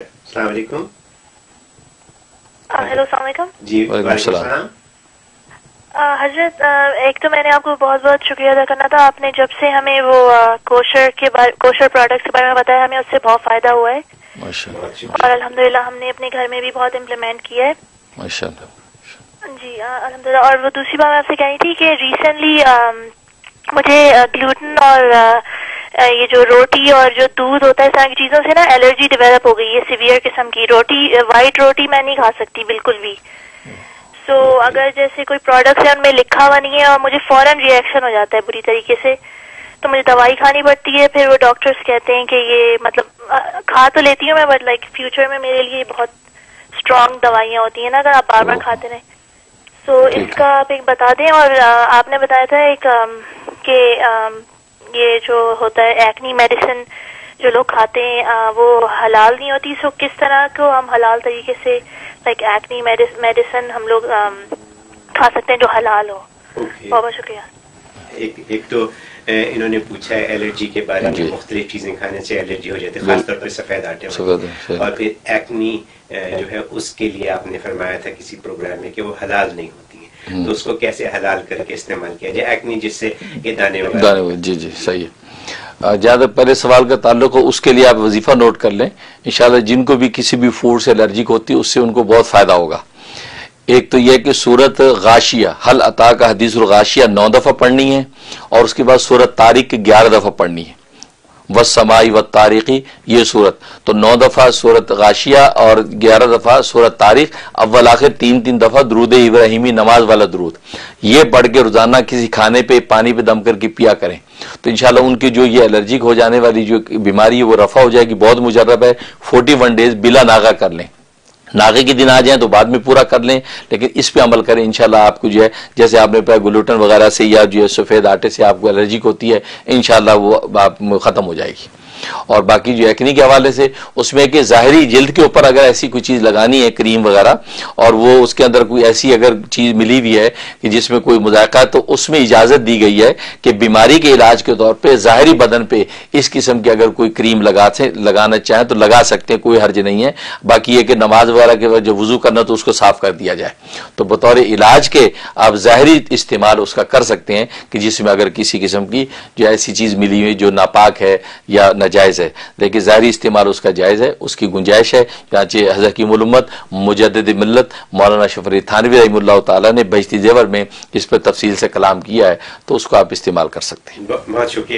السلام علیکم. ہیلو السلام علیکم. جی وعلیکم السلام. حضرت ایک تو میں نے آپ کو بہت بہت شکریہ ادا کرنا تھا. آپ نے جب سے ہمیں وہ کوشر پروڈکٹس کے بارے میں بتایا ہمیں اس سے بہت فائدہ ہوا ہے اور الحمدللہ ہم نے اپنے گھر میں بھی بہت امپلیمنٹ کیا ہے ماشاءاللہ. جی الحمدللہ. اور وہ دوسری بات میں آپ سے کہنی تھی کہ ریسنٹلی مجھے گلوٹن اور یہ جو روٹی اور جو دودھ ہوتا ہے اس طرح کی چیزوں سے نا الرجی ڈیولپ ہو گئی ہے سیویئر قسم کی. روٹی وائٹ روٹی میں نہیں کھا سکتی بالکل بھی. سو اگر جیسے کوئی پروڈکٹ ہے ان میں لکھا ہوا نہیں ہے اور مجھے فوراً ریئیکشن ہو جاتا ہے بری طریقے سے تو مجھے دوائی کھانی پڑتی ہے. پھر وہ ڈاکٹرز کہتے ہیں کہ یہ مطلب کھا تو لیتی ہوں میں بٹ لائک فیوچر میں میرے لیے بہت اسٹرانگ دوائیاں ہوتی ہیں نا اگر آپ بار بار کھاتے رہیں. سو اس کا آپ ایک بتا دیں. اور آپ نے بتایا تھا ایک کہ یہ جو ہوتا ہے ایکنی میڈیسن جو لوگ کھاتے ہیں وہ حلال نہیں ہوتی. سو کس طرح کو ہم حلال طریقے سے لائک ایکنی میڈیسن ہم لوگ کھا سکتے ہیں جو حلال ہو. بہت بہت شکریہ. ایک تو انہوں نے پوچھا ہے الرجی کے بارے میں. مختلف چیزیں کھانے سے الرجی ہو جاتی ہے خاص طور پر سفید آٹے. اور پھر ایکنی جو ہے اس کے لیے آپ نے فرمایا تھا کسی پروگرام میں کہ وہ حلال نہیں ہوتی ہے تو اس کو کیسے حلال کر کے استعمال کیا جائے. ایکنی جس سے یہ دانے وغیرہ. جی جی صحیح ہے. زیادہ پہلے سوال کا تعلق ہو اس کے لیے آپ وظیفہ نوٹ کر لیں. انشاءاللہ جن کو بھی کسی بھی فوڈ سے الرجک ہوتی ہے اس سے ان کو بہت فائدہ ہوگا. ایک تو یہ کہ سورت غاشیہ حل عطا کا حدیث الغاشیہ 9 دفعہ پڑھنی ہے اور اس کے بعد سورت طارق 11 دفعہ پڑھنی ہے. والسماء والطارق یہ سورت تو 9 دفعہ سورت غاشیہ اور 11 دفعہ سورت طارق. اول آخر 3 دفعہ درود ابراہیمی نماز والا درود یہ پڑھ کے روزانہ کسی کھانے پہ پانی پہ دم کر کے پیا کریں تو انشاءاللہ ان کی جو یہ الرجک ہو جانے والی جو بیماری ہے وہ رفع ہو جائے گی. بہت مجرب ہے. 41 ڈیز بلا ناغہ کر لیں. ناغے کے دن آ جائیں تو بعد میں پورا کر لیں لیکن اس پہ عمل کریں. انشاءاللہ آپ کو جو ہے جیسے آپ نے پہا گلوٹن وغیرہ سے یا جو ہے سفید آٹے سے آپ کو الرجک ہوتی ہے انشاءاللہ وہ ختم ہو جائے گی. اور باقی جو ایکنی کے حوالے سے اس میں کہ ظاہری جلد کے اوپر اگر ایسی کوئی چیز لگانی ہے کریم وغیرہ اور وہ اس کے اندر کوئی ایسی اگر چیز ملی ہوئی ہے کہ جس میں کوئی مذائقہ تو اس میں اجازت دی گئی ہے کہ بیماری کے علاج کے طور پہ ظاہری بدن پہ اس قسم کی اگر کوئی کریم لگانا چاہیں تو لگا سکتے ہیں, کوئی حرج نہیں ہے. باقی یہ کہ نماز وغیرہ کے بعد جو وضو کرنا تو اس کو صاف کر دیا جائے. تو بطور علاج کے آپ ظاہری استعمال اس کا کر سکتے ہیں کہ جس میں اگر کسی قسم کی جو ایسی چیز ملی ہوئی جو ناپاک ہے یا ناجائز ہے لیکن ظاہری استعمال اس کا جائز ہے, اس کی گنجائش ہے. چنانچہ حضرت حکیم الامت مجدد ملت مولانا شفیع تھانوی رحمہ اللہ تعالیٰ نے بہشتی زیور میں اس پر تفصیل سے کلام کیا ہے تو اس کو آپ استعمال کر سکتے ہیں. بہت شکریہ.